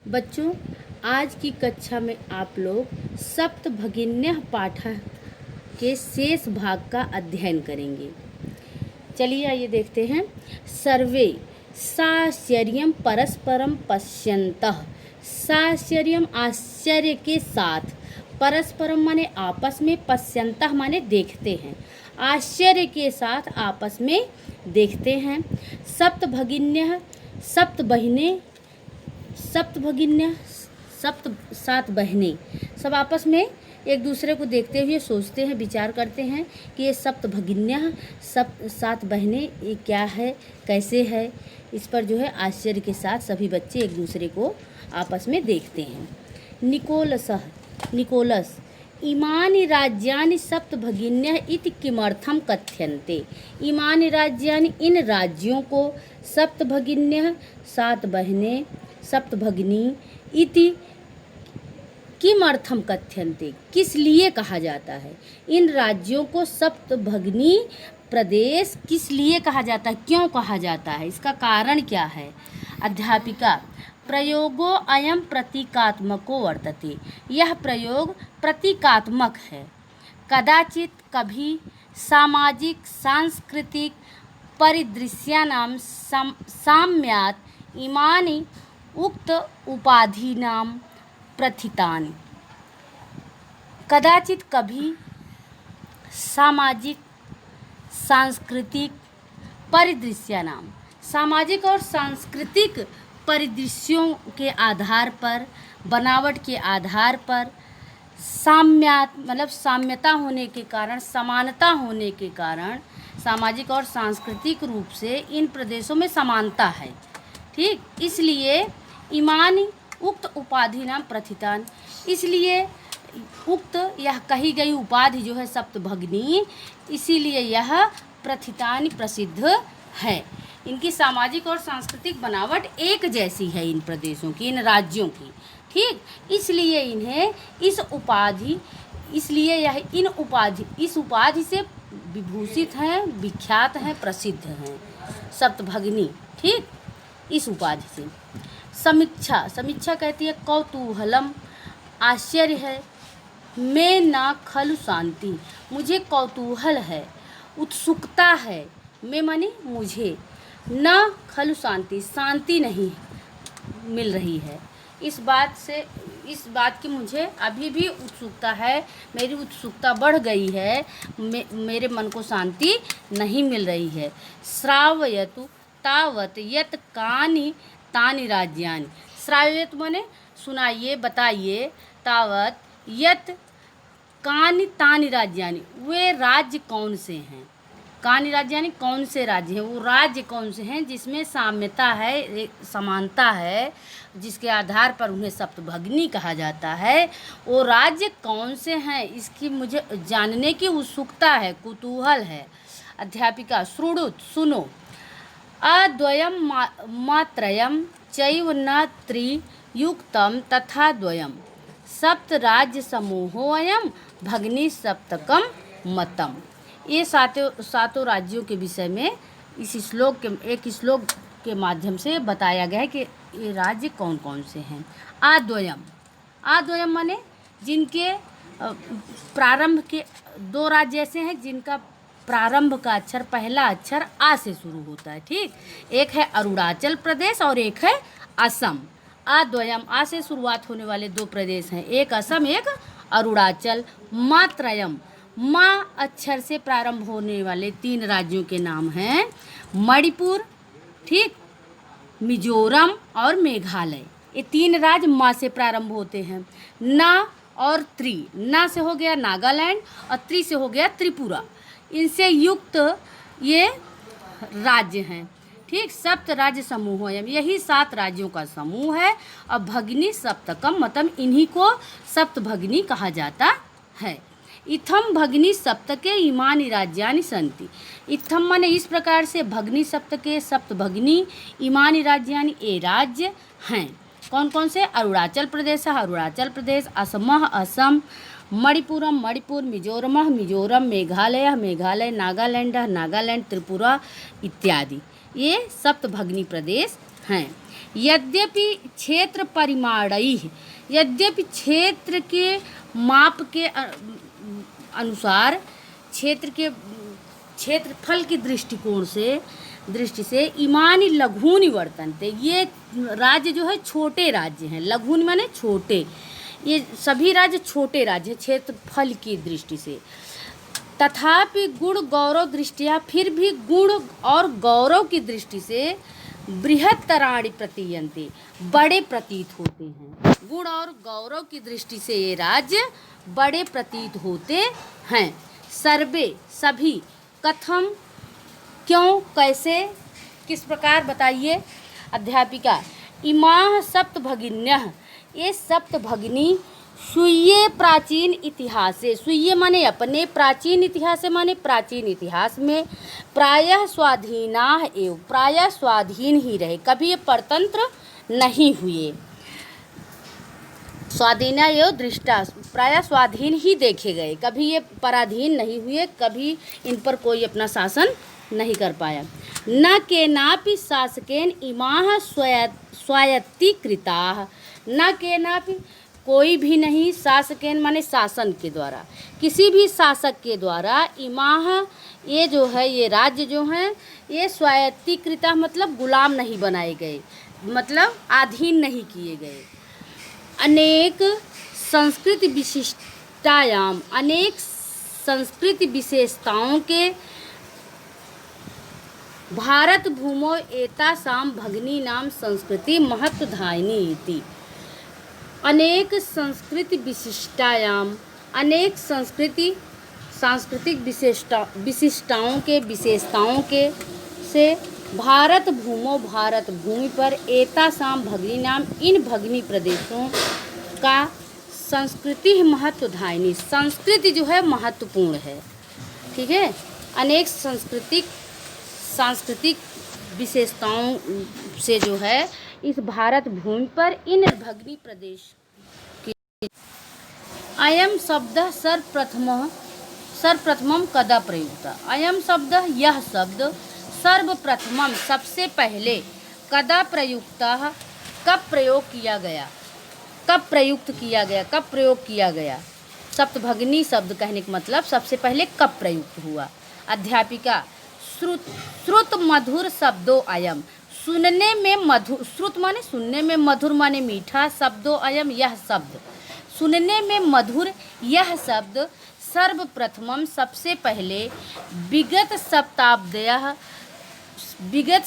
बच्चों, आज की कक्षा में आप लोग सप्तभगिन्यः पाठ के शेष भाग का अध्ययन करेंगे। चलिए आइए देखते हैं। सर्वे साश्चर्यं परस्परम पश्यन्तः। साश्चर्यम आश्चर्य के साथ, परस्परम माने आपस में, पश्यन्तः माने देखते हैं, आश्चर्य के साथ आपस में देखते हैं। सप्तभगिन्यः सप्त बहिनें, सप्तभगिन्यः सात बहनें सब आपस में एक दूसरे को देखते हुए सोचते हैं, विचार करते हैं कि ये सप्तभगिन्यः सात बहनें ये क्या है, कैसे है। इस पर जो है आश्चर्य के साथ सभी बच्चे एक दूसरे को आपस में देखते हैं। निकोलस इमानि राज्यानि सप्तभगिन्यः इति किमर्थं कथ्यन्ते। इमानि राज्यानि इन राज्यों को, सप्तभगिन्यः सात बहनें, सप्तभगिनी इति किमर्थम कथ्यन्ते किस लिए कहा जाता है। इन राज्यों को सप्तभगिनी प्रदेश किस लिए कहा जाता है, क्यों कहा जाता है, इसका कारण क्या है। अध्यापिका प्रयोगो अयम प्रतीकात्मको वर्तते। यह प्रयोग प्रतीकात्मक है। कदाचित कभी सामाजिक सांस्कृतिक परिदृश्यानां साम्यात् इमानि उक्त उपाधीनां प्रथितानि। कदाचित कभी सामाजिक सांस्कृतिक परिदृश्यानां, सामाजिक और सांस्कृतिक परिदृश्यों के आधार पर, बनावट के आधार पर, साम्यात मतलब साम्यता होने के कारण, समानता होने के कारण, सामाजिक और सांस्कृतिक रूप से इन प्रदेशों में समानता है। ठीक, इसलिए इमानि उक्त उपाधि नाम प्रथितान, इसलिए उक्त यह कही गई उपाधि जो है सप्तभगिनी, इसीलिए यह प्रथितान प्रसिद्ध है। इनकी सामाजिक और सांस्कृतिक बनावट एक जैसी है इन प्रदेशों की, इन राज्यों की। ठीक, इसलिए इन्हें इस उपाधि, इसलिए यह इस उपाधि से विभूषित हैं, विख्यात हैं, प्रसिद्ध हैं सप्तभगिनी। ठीक, इस उपाधि से। समीक्षा कहती है कौतूहलम, आश्चर्य है, मैं ना खलु शांति, मुझे कौतूहल है, उत्सुकता है, मैं माने मुझे, ना खलु शांति, शांति नहीं मिल रही है। इस बात की मुझे अभी भी उत्सुकता है, मेरी उत्सुकता बढ़ गई है, मेरे मन को शांति नहीं मिल रही है। श्रावयतु तावत यत कानि तानि राज्यानि। श्रावयतु माने सुनाइए, बताइए, तावत यत कानि तानि राज्यानि, वे राज्य कौन से हैं। कानि राज्यानि कौन से राज्य हैं, वो राज्य कौन से हैं जिसमें साम्यता है, समानता है, जिसके आधार पर उन्हें सप्तभगिनी कहा जाता है। वो राज्य कौन से हैं इसकी मुझे जानने की उत्सुकता है, कुतूहल है। अध्यापिका श्रुणुत सुनो, अद्वयं मात्रयं चैव न त्रियुक्तं तथा द्वयं सप्तराज्य समूहोऽयं भगिनी सप्तकं मतम्। ये सातों राज्यों के विषय में इस श्लोक के माध्यम से बताया गया है कि ये राज्य कौन कौन से हैं। आद्वयम माने जिनके प्रारंभ के दो राज्य ऐसे हैं जिनका प्रारंभ का अक्षर, पहला अक्षर आ से शुरू होता है। ठीक, एक है अरुणाचल प्रदेश और एक है असम। आद्वयम, आ से शुरुआत होने वाले दो प्रदेश हैं, एक असम, एक अरुणाचल। मात्रयम, माँ अक्षर से प्रारंभ होने वाले तीन राज्यों के नाम हैं मणिपुर, ठीक, मिजोरम और मेघालय। ये तीन राज्य माँ से प्रारंभ होते हैं। ना और त्रि, ना से हो गया नागालैंड और त्रि से हो गया त्रिपुरा। इनसे युक्त ये राज्य हैं। ठीक, सप्त राज्य समूह है, यही सात राज्यों का समूह है। अब भगिनी सप्तकम मतम, इन्हीं को सप्तभगिनी कहा जाता है। इत्थम भगिनी सप्तके इमानि राज्यानि सन्ति। इत्थम माने इस प्रकार से, भगिनी सप्तके सप्तभगिनी, इमानि राज्यानि ये राज्य हैं। कौन कौन से? अरुणाचल प्रदेश अरुणाचल प्रदेश, असम असम, मणिपुरम मणिपुर, मिजोरम मिजोरम, मेघालय मेघालय, नागालैंड नागालैंड, त्रिपुरा इत्यादि, ये सप्तभगिनी प्रदेश हैं। यद्यपि क्षेत्र परिमाणैः, यद्यपि क्षेत्र के माप के अनुसार, क्षेत्र के क्षेत्रफल की दृष्टि से इमानी लघूनि वर्तन्ते, ये राज्य जो है छोटे राज्य हैं। लघूनि माने छोटे, ये सभी राज्य छोटे राज्य हैं क्षेत्रफल की दृष्टि से। तथापि गुण गौरव दृष्टिया, फिर भी गुण और गौरव की दृष्टि से बृहत्तराणि प्रतीयन्ते, बड़े प्रतीत होते हैं। गुण और गौरव की दृष्टि से ये राज्य बड़े प्रतीत होते हैं। सर्वे सभी, कथम क्यों, कैसे, किस प्रकार, बताइए। अध्यापिका इमाः सप्तभगिन्यः, ये सप्तभगिनी स्वीये प्राचीन इतिहासे, स्वीये माने अपने, प्राचीन इतिहास माने प्राचीन इतिहास में, प्रायः स्वाधीनाः एवं, प्रायः स्वाधीन ही रहे, कभी ये परतंत्र नहीं हुए। स्वाधीना एवं दृष्टा, प्रायः स्वाधीन ही देखे गए, कभी ये पराधीन नहीं हुए, कभी इन पर कोई अपना शासन नहीं कर पाया। न केनापि शासकेन इमाः स्वायत्तीकृताः, न केनापि कोई भी नहीं, शासकेन माने शासन के द्वारा, किसी भी शासक के द्वारा, इमाः ये जो है, ये राज्य जो हैं, ये स्वायत्तीकृता मतलब गुलाम नहीं बनाए गए, मतलब अधीन नहीं किए गए। अनेक संस्कृति विशिष्टायाम, अनेक संस्कृति विशेषताओं के भारत भूमौ एतासाम भगिनी नाम संस्कृति महत्वधायिनी इति। अनेक संस्कृति विशिष्टायाम, अनेक सांस्कृतिक विशेषताओं के से भारत भूमौ, भारत भूमि पर एतासाम भगिनी नाम, इन भगिनी प्रदेशों का संस्कृति महत्वधायिनी, संस्कृति जो है महत्वपूर्ण है। ठीक है, अनेक सांस्कृतिक विशेषताओं से जो है इस भारत भूमि पर इन भगिनी प्रदेश की। अयम शब्द सर्वप्रथमम कदा प्रयुक्ता, अयम शब्द, यह शब्द, सर्वप्रथमम सबसे पहले, कदा प्रयुक्ता कब प्रयोग किया गया, कब प्रयुक्त किया गया, कब प्रयोग किया गया। सप्तभगिनी शब्द कहने का मतलब सबसे पहले कब प्रयुक्त हुआ। अध्यापिका श्रुत मधुर शब्दो अयम, सुनने में मधुर, श्रुत माने सुनने में, मधुर माने मीठा, शब्दो अयम यह शब्द, सुनने में मधुर यह शब्द, सर्वप्रथमम सबसे पहले, विगत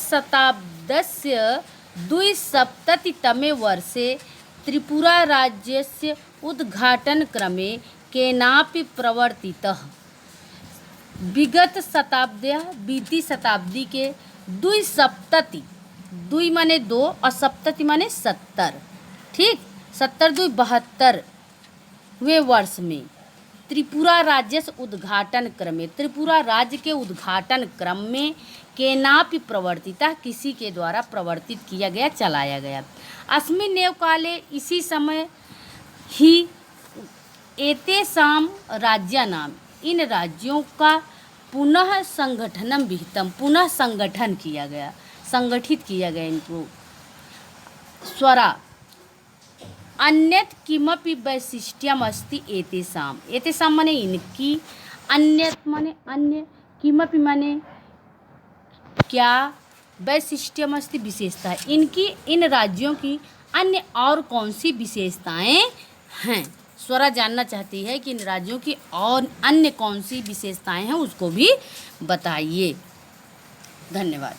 शताब्दस्य द्विसप्ततितमे वर्षे त्रिपुरा राज्यस्य उद्घाटनक्रमे केनापि प्रवर्तितः। विगत शताब्द्याः, बीती शताब्दी के, द्विसप्तति, द्वि माने दो और सप्तति माने 70, ठीक, 70 2 72वें वर्ष में, त्रिपुरा राज्य उद्घाटन क्रमे, त्रिपुरा राज्य के उद्घाटन क्रम में, केनापि प्रवर्तिता किसी के द्वारा प्रवर्तित किया गया, चलाया गया। अस्मिन् एव काले, इसी समय ही, एतेषां राज्यानाम, इन राज्यों का पुनः संगठनम विहितम, पुनः संगठन किया गया, संगठित किया गया इनको। स्वरा अन्यत किमपि वैशिष्ट्यम अस्ति एतेषाम, एतेषां माने इनकी, अन्यत माने अन्य, किमपि माने क्या, वैशिष्ट्यम अस्ति विशेषता, इनकी, इन राज्यों की अन्य और कौन सी विशेषताएं हैं। स्वरा जानना चाहती है कि इन राज्यों की और अन्य कौन सी विशेषताएं हैं, उसको भी बताइए। धन्यवाद।